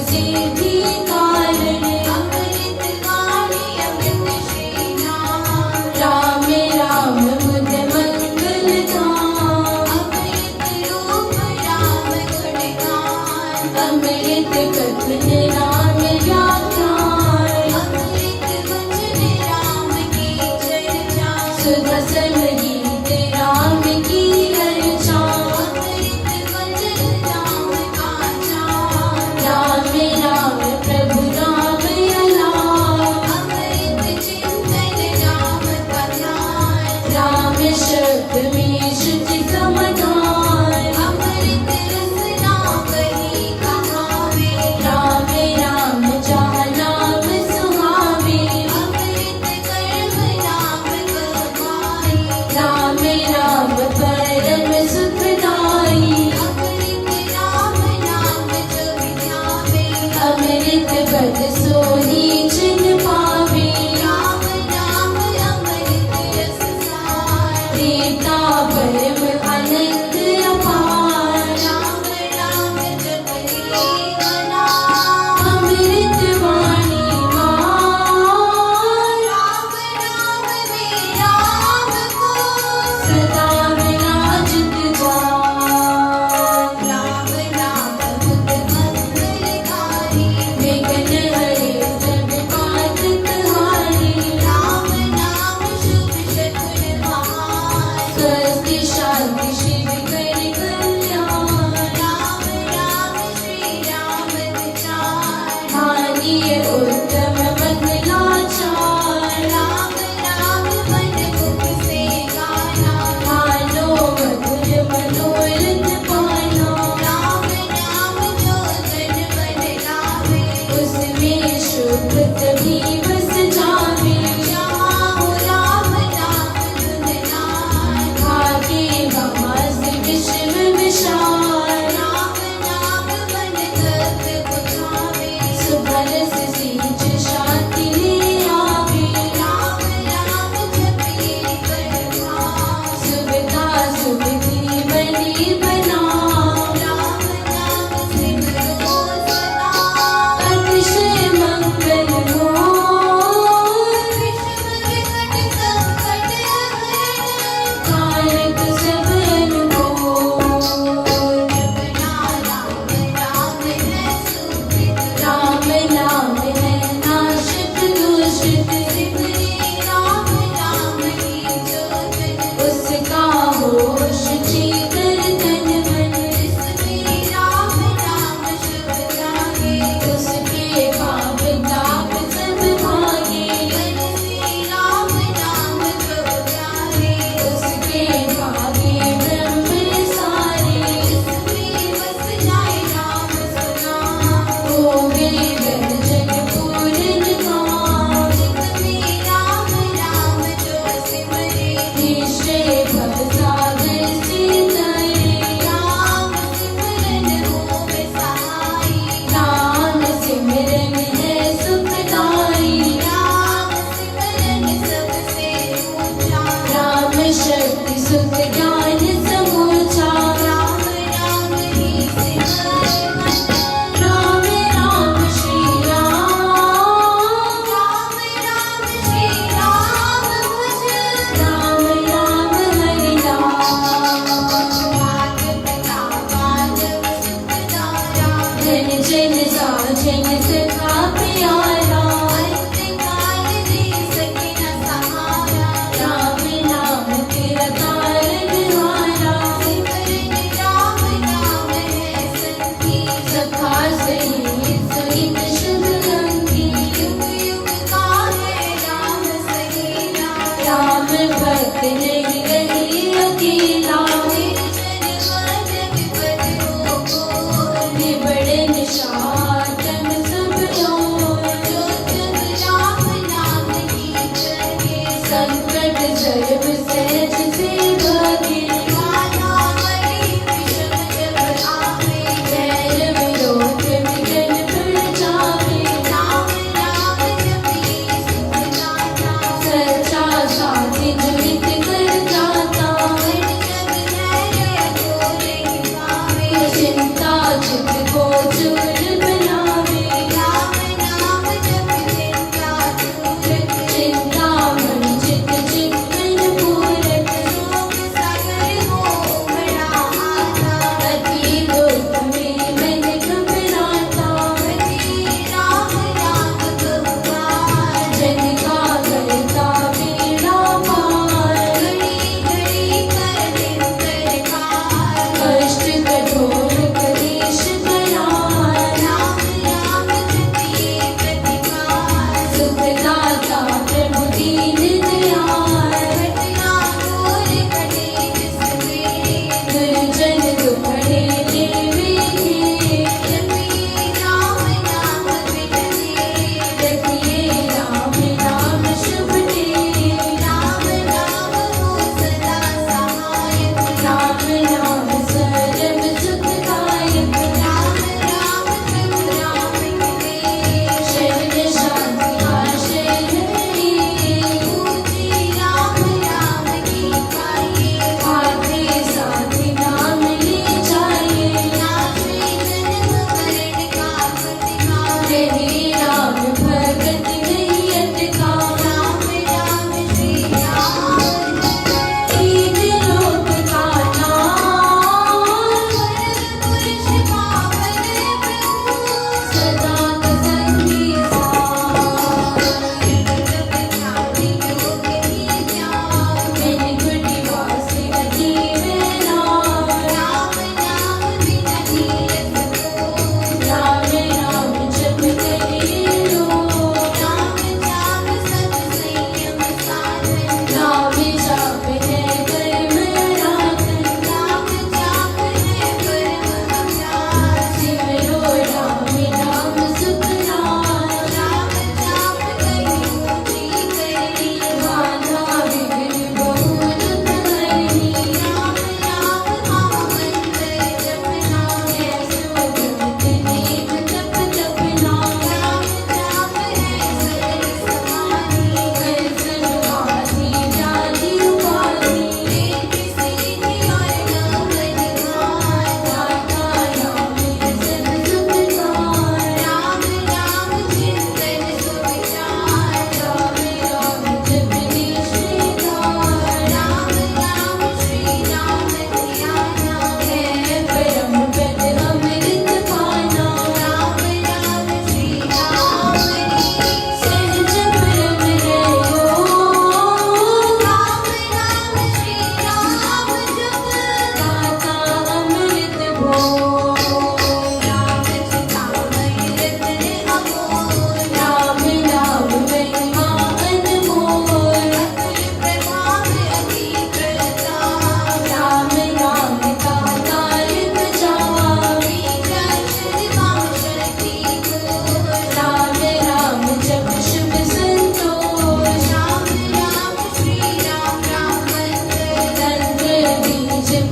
सिद्धि कारण अमृत वाणी अमृत श्री नाम राम राम बुध मंगल धाम अमृत रूप राम गुण गान अमृत कथन राम व्याख्यान अमृत वचन राम की चर्चा सुधा संगीत राम की अर्चा अमृत वचन राम का चार राम राम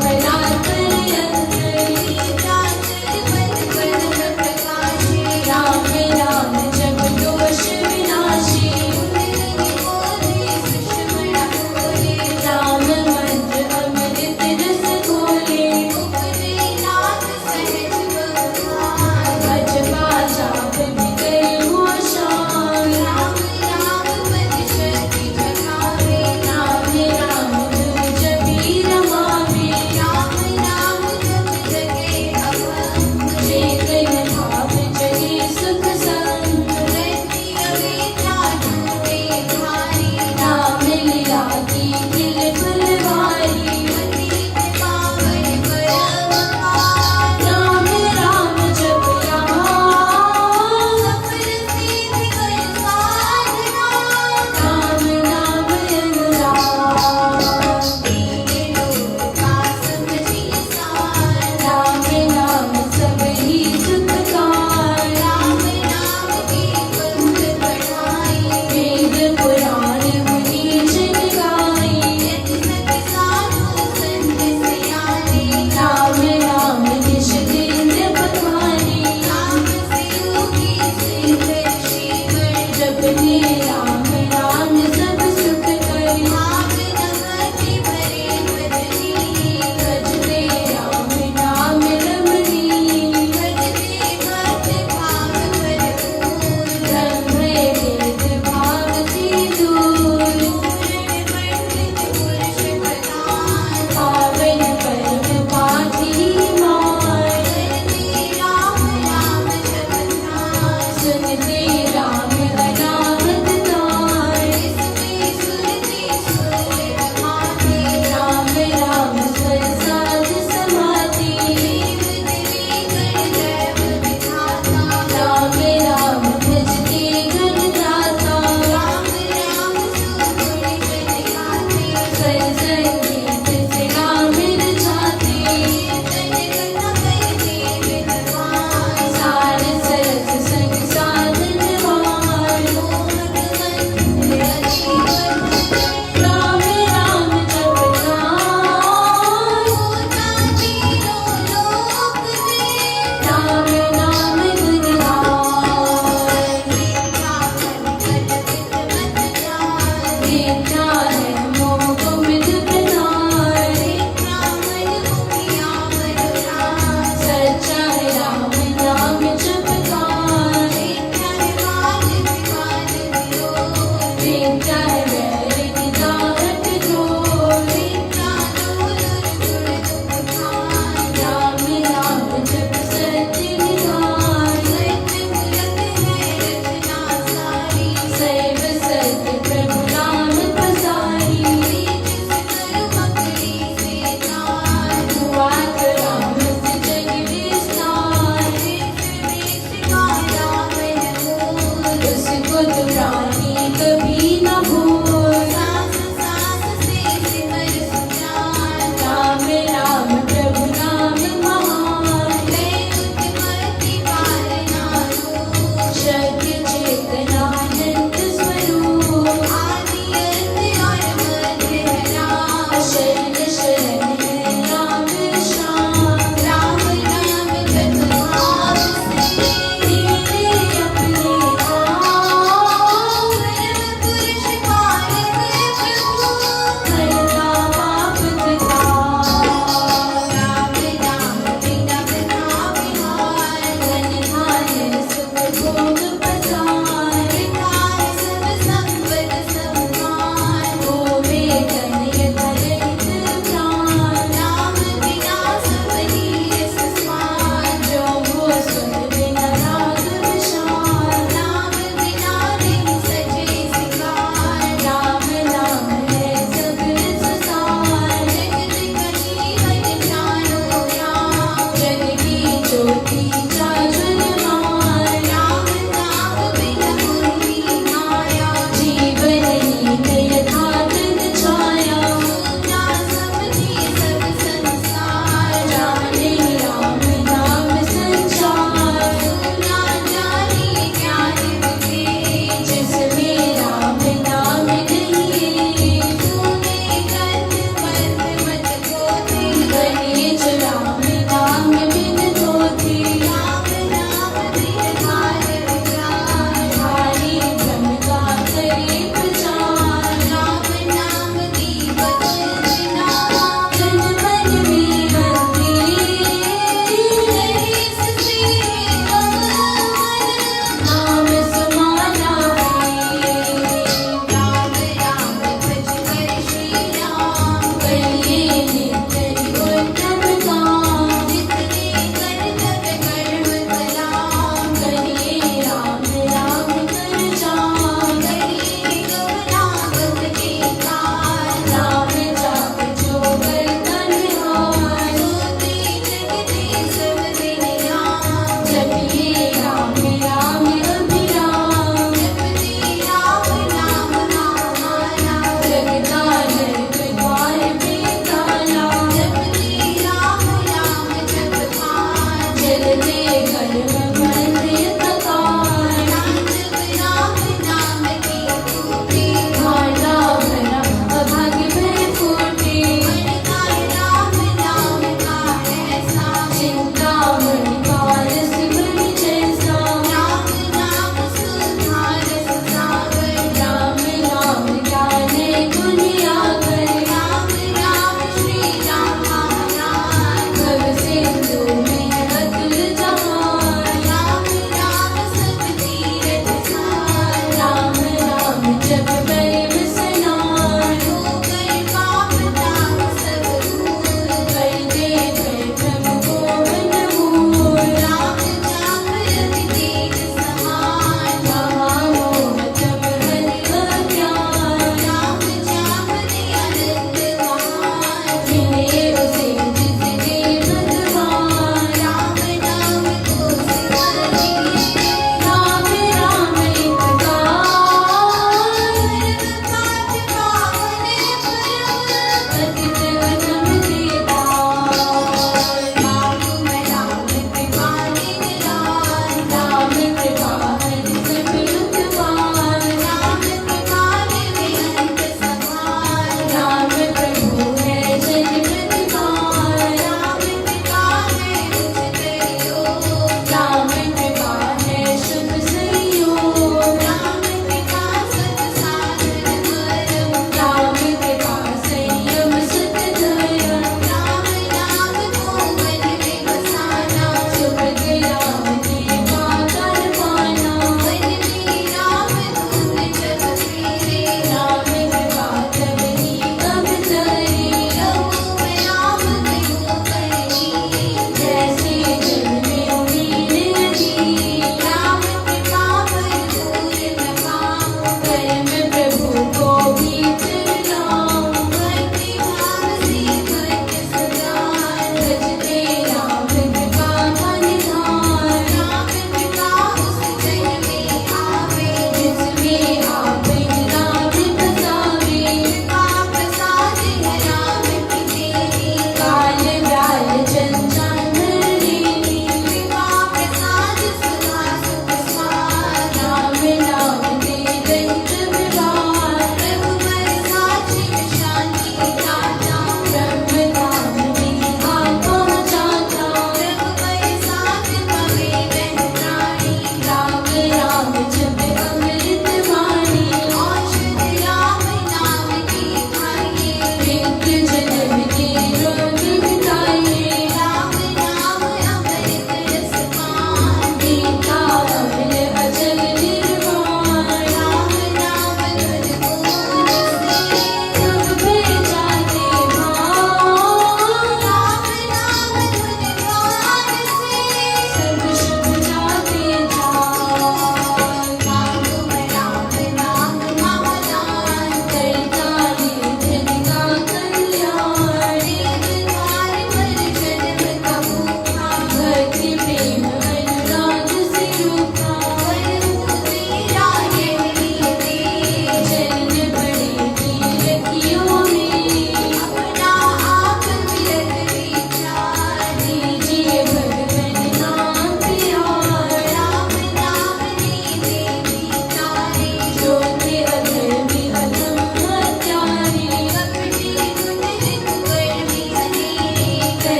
भला कर अंतरी जाचर बन बन प्रकाशी राम राम जब दोष विनाशी राम मंत्र अमृत रस घोले भज बाजा प्रभु करे हो शान राम राम धुन जबी रमावे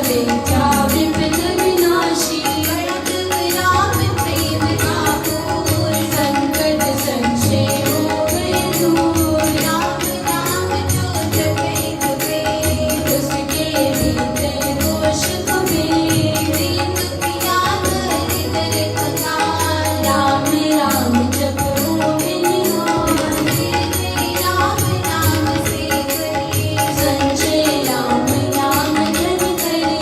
बेटा विपिन विनाशी राम प्रेम का फूल संकट संशय हो गए दूर राम नाम जो जपे जपे उसके बीते दोष कबीर दीन दुखिया दरिद्र कंगाल राम राम जपो निहाल राम नाम से करे संजय राम नाम धन करे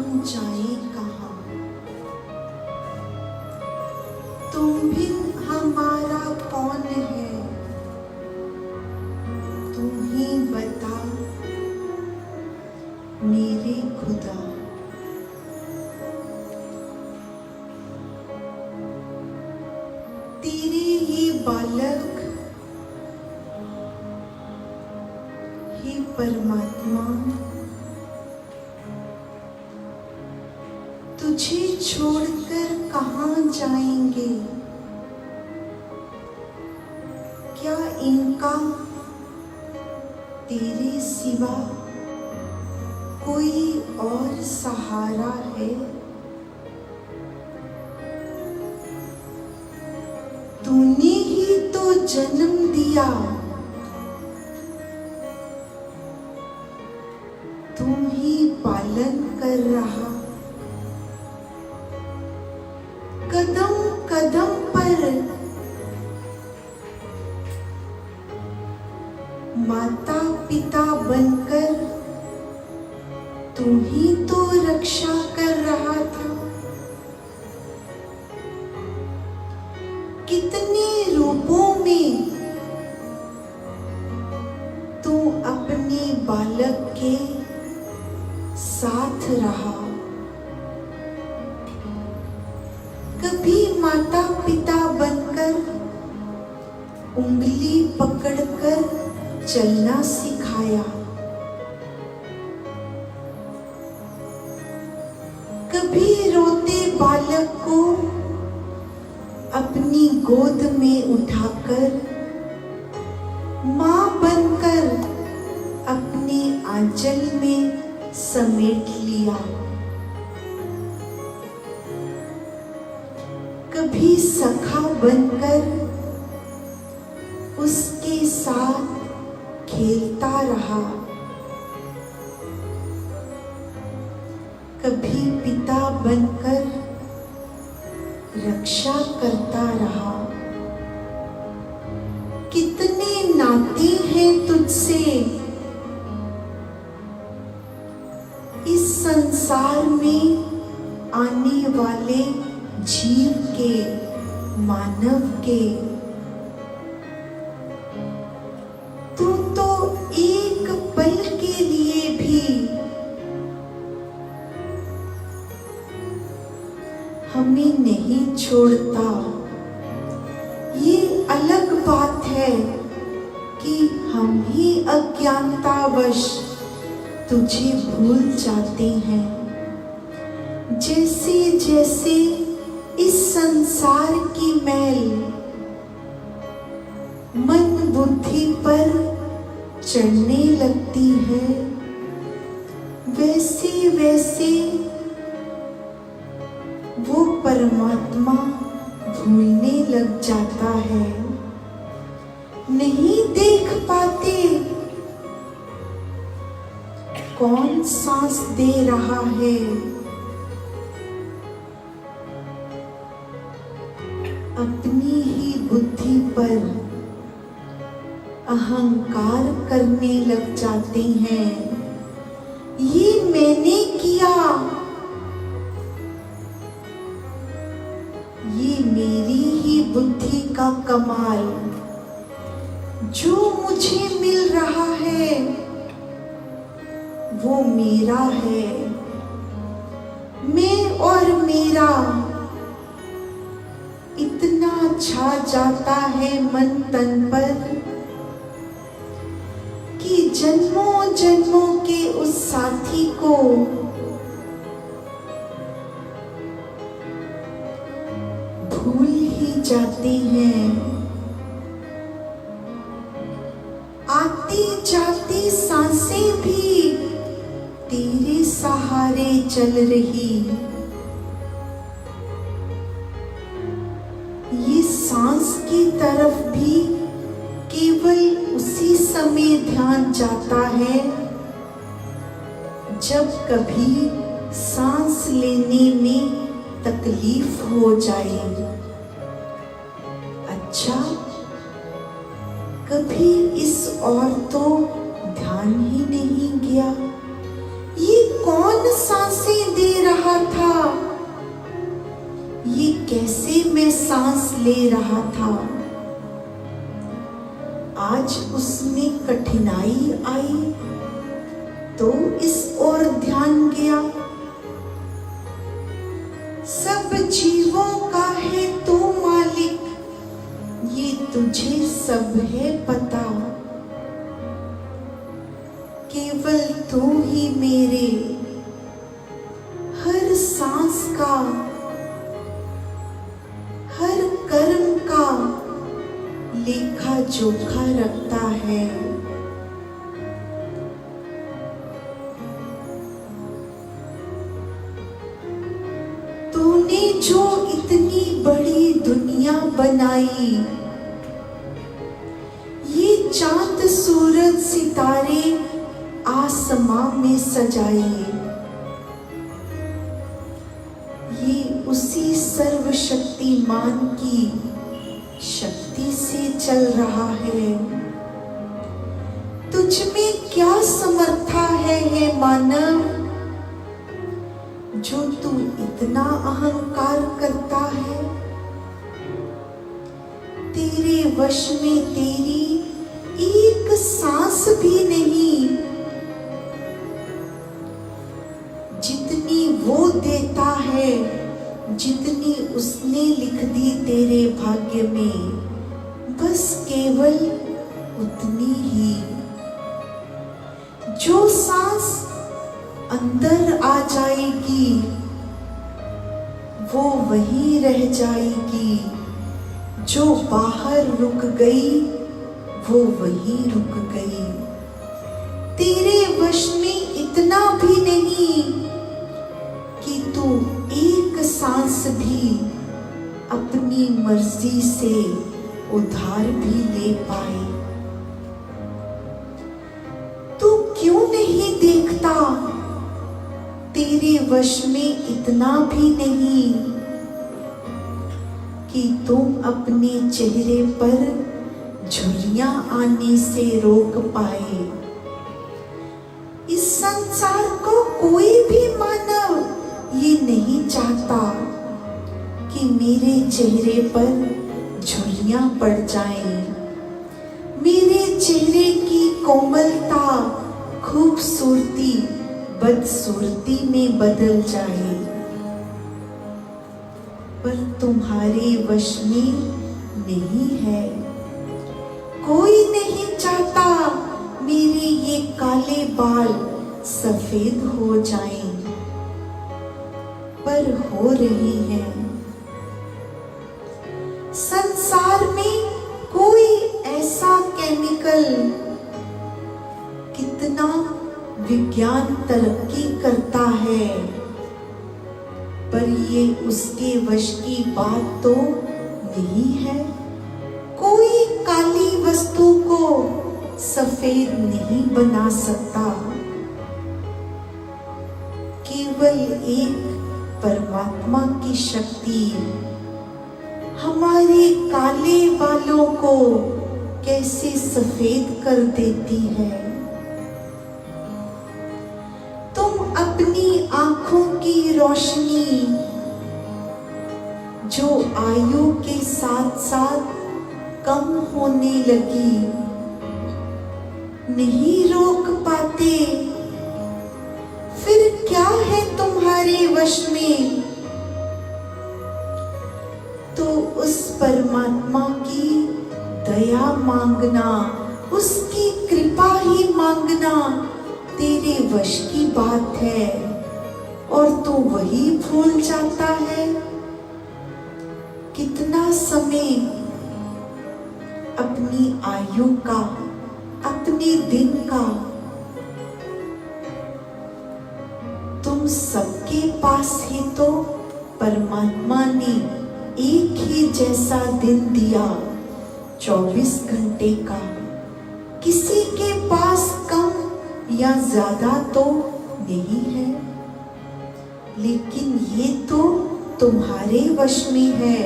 हम जाएं कहाँ, तुम भी हमारा कौन है, तुम ही बता मेरे खुदा। तेरे ये बालक हे परमात्मा, तुझे छोड़कर कहाँ जाएंगे। क्या इनका तेरे सिवा कोई और सहारा है। तूने ही तो जन्म दिया, तू ही पालन कर रहा। कदम कदम पर माता पिता बनकर तू ही तो रक्षा कर रहा था। कितने रूपों में तू अपने बालक के साथ रहा। कभी माता पिता बनकर उंगली पकड़कर चलना सिखाया, कभी रोते बालक को अपनी गोद में उठाकर मां बनकर अपने आंचल में समेट लिया। कभी सखा बनकर उसके साथ खेलता रहा, कभी पिता बनकर रक्षा करता रहा। कितने नाते हैं तुझसे इस संसार में आने वाले जीव के, मानव के। तू तो एक पल के लिए भी हमें नहीं छोड़ता। ये अलग बात है कि हम ही अज्ञानतावश तुझे भूल जाते हैं। जैसे जैसे इस संसार की मैल मन बुद्धि पर चढ़ने लगती है, वैसे वैसे वो परमात्मा भूलने लग जाता है। नहीं देख पाते कौन सांस दे रहा है। अपनी ही बुद्धि पर अहंकार करने लग जाते हैं। ये मैंने किया, ये मेरी ही बुद्धि का कमाल। जो मुझे मिल रहा है वो मेरा है। मैं और मेरा इतना छा जाता है मन तन पर कि जन्मों जन्मों के उस साथी को भूल ही जाते हैं। आती जाती सांसें भी तेरे सहारे चल रही। ये सांस की तरफ भी केवल उसी समय ध्यान जाता है जब कभी सांस लेने में तकलीफ हो जाए। अच्छा, कभी इस ओर तो ध्यान ही नहीं गया। ये कौन सांसें दे ले रहा था, आज उसमें कठिनाई आई तो इस ओर ध्यान गया। सब जीवों का है तू मालिक, ये तुझे सब है पता। केवल तू ही मेरे हर सांस का, हर कर्म का लेखा जोखा रखता है। तूने जो इतनी बड़ी दुनिया बनाई, ये चांद सूरज सितारे आसमां में सजाई, ये उसी सर्वशक्तिमान की शक्ति से चल रहा है। तुझ में क्या समर्था है मानव, जो तू इतना अहंकार करता है। तेरे वश में तेरी एक सांस भी नहीं, जितनी वो देता है, जितनी उसने लिख दी तेरे भाग्य में, बस केवल उतनी ही। जो सांस अंदर आ जाएगी वो वहीं रह जाएगी, जो बाहर रुक गई वो वहीं रुक गई। तेरे वश में इतना भी नहीं कि तू एक सांस भी अपनी मर्जी से उधार भी ले पाए। तू क्यों नहीं देखता, तेरे वश में इतना भी नहीं कि तुम अपने चेहरे पर झुर्रियां आने से रोक पाए। इस संसार को कोई भी मानव ये नहीं चाहता कि मेरे चेहरे पर झुर्रियां पड़ जाएं, मेरे चेहरे की कोमलता खूबसूरती बदसूरती में बदल जाए। पर तुम्हारे वश में नहीं है। कोई नहीं चाहता मेरे ये काले बाल सफेद हो जाएं, पर हो रही हैं। संसार में कोई ऐसा केमिकल, कितना विज्ञान तरक्की करता है, पर ये उसके वश की बात तो नहीं है। कोई काली वस्तु को सफेद नहीं बना सकता। केवल एक परमात्मा की शक्ति हमारे काले बालों को कैसे सफेद कर देती है। तुम अपनी आंखों की रोशनी जो आयु के साथ साथ कम होने लगी, नहीं रोक पाते। फिर क्या है तुम्हारे वश में? तो उस परमात्मा की दया मांगना, उसकी कृपा ही मांगना तेरे वश की बात है, और तू वही भूल जाता है। कितना समय अपनी आयु का, अपने दिन का तुम सबके पास ही तो परमात्मा ने एक ही जैसा दिन दिया, 24 घंटे का। किसी के पास कम या ज्यादा तो नहीं है, लेकिन ये तो तुम्हारे वश में है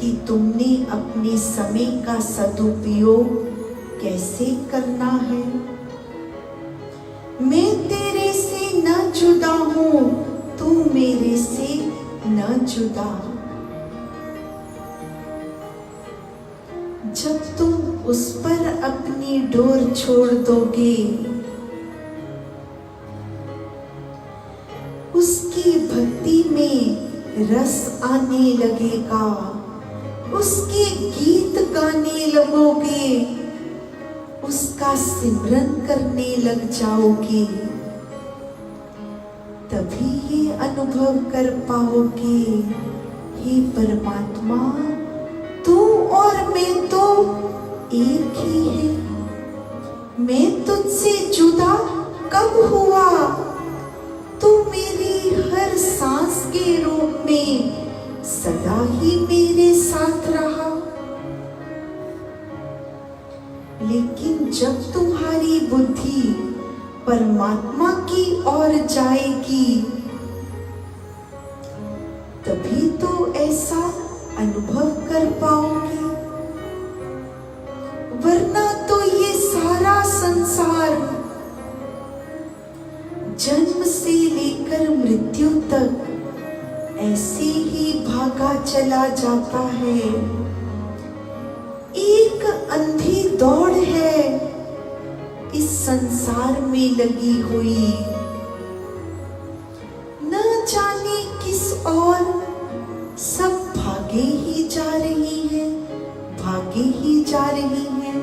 कि तुमने अपने समय का सदुपयोग कैसे करना है। मैं तेरे से न जुदा हूं, तू मेरे से न जुदा। उस पर अपनी डोर छोड़ दोगे, उसकी भक्ति में रस आने लगेगा, उसके गीत गाने लगोगे, उसका सिमरन करने लग जाओगे, तभी ये अनुभव कर पाओगे, हे परमात्मा तू और मैं तो एक ही है। मैं तुझसे जुदा कब हुआ, तू मेरी हर सांस के रूप में सदा ही मेरे साथ रहा। लेकिन जब तुम्हारी बुद्धि परमात्मा की ओर जाएगी, तभी तो ऐसा अनुभव कर पाओगे, वरना तो ये सारा संसार जन्म से लेकर मृत्यु तक ऐसे ही भागा चला जाता है। एक अंधी दौड़ है इस संसार में लगी हुई, न जाने किस ओर सब भागे ही जा रही हैं, भागे ही जा रही हैं।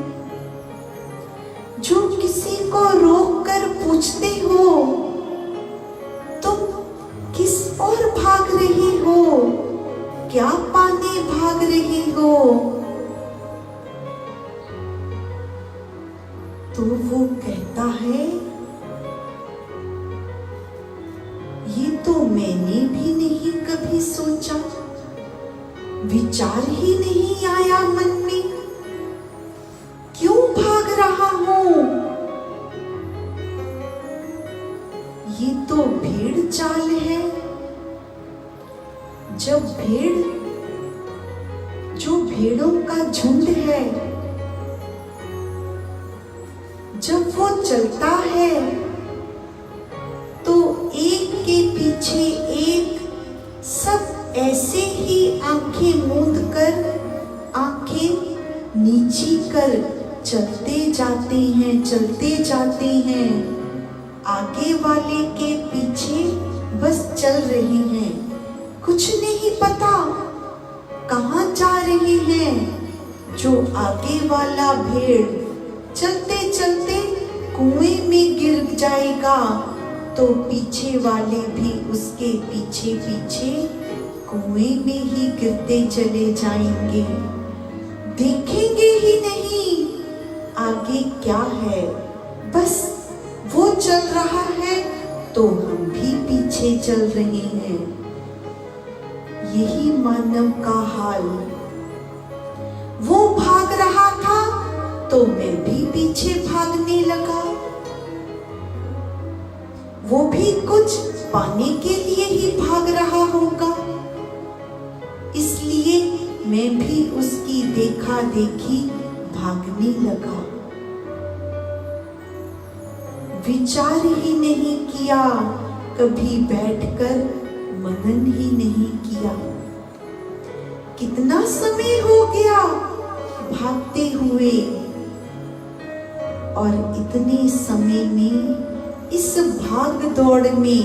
जो किसी को रोक कर पूछते हो तुम किस ओर भाग रही हो, क्या पाने भाग रही हो, तो वो कहता है ये तो मैंने भी नहीं कभी सोचा, विचार ही नहीं आया मन में, क्यों भाग रहा हूं। ये तो भेड़ चाल है। जब जो भेड़ों का झुंड है, जब वो चलता है तो एक के पीछे एक सब ऐसे ही आंखें मूंद कर, आंखें नीची कर चलते जाते हैं, चलते जाते हैं। आगे वाले के पीछे बस चल रही हैं, कुछ नहीं पता कहाँ जा रही हैं। जो आगे वाला भेड़ चलते चलते कुएं में गिर जाएगा, तो पीछे वाले भी उसके पीछे पीछे कुएं में ही गिरते चले जाएंगे, देखेंगे ही नहीं आगे क्या है। बस वो चल रहा है तो हम भी पीछे चल रहे हैं। यही मानव का हाल। वो भाग रहा था तो मैं भी पीछे भागने लगा। वो भी कुछ पाने के लिए ही भाग रहा होगा, इसलिए मैं भी उसकी देखा देखी भागने लगा। विचार ही नहीं किया, कभी बैठकर मनन ही नहीं किया। कितना समय हो गया भागते हुए, और इतने समय में इस भाग दौड़ में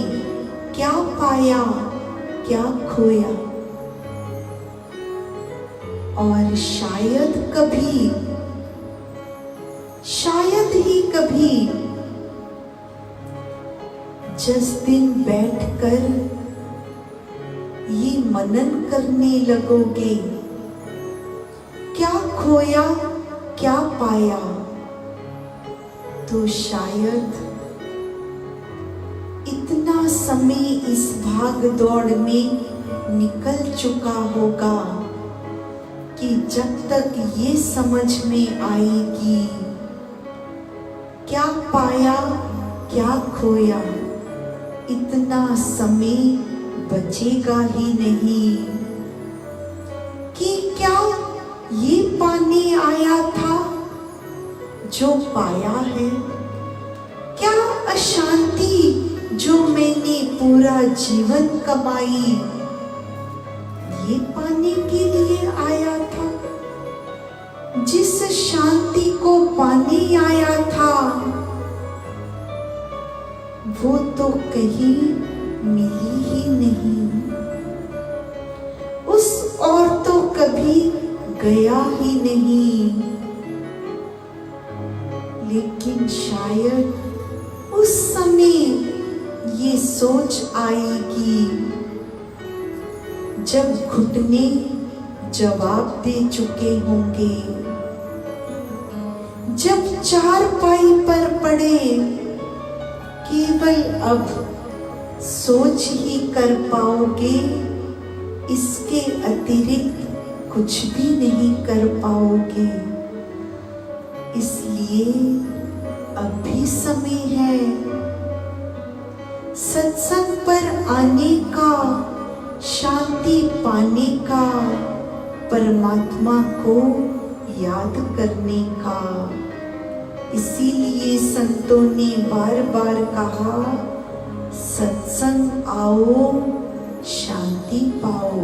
क्या पाया, क्या खोया। और शायद ही कभी जिस दिन बैठकर ये मनन करने लगोगे, क्या खोया क्या पाया, तो शायद इतना समय इस भाग दौड़ में निकल चुका होगा कि जब तक ये समझ में आएगी क्या पाया क्या खोया, इतना समय बचेगा ही नहीं कि क्या ये पाने आया था जो पाया है, क्या अशांति जो मैंने पूरा जीवन कमाई ये पाने के लिए आया था। जिस शांति को पाने आया था वो तो कहीं मिली ही नहीं, उस और तो कभी गया ही नहीं। लेकिन शायद उस समय ये सोच आएगी जब घुटने जवाब दे चुके होंगे, जब चारपाई पर पड़े केवल अब सोच ही कर पाओगे, इसके अतिरिक्त कुछ भी नहीं कर पाओगे। इसलिए अब भी समय है सत्संग पर आने का, शांति पाने का, परमात्मा को याद करने का। इसीलिए संतों ने बार बार कहा, सत्संग आओ शांति पाओ।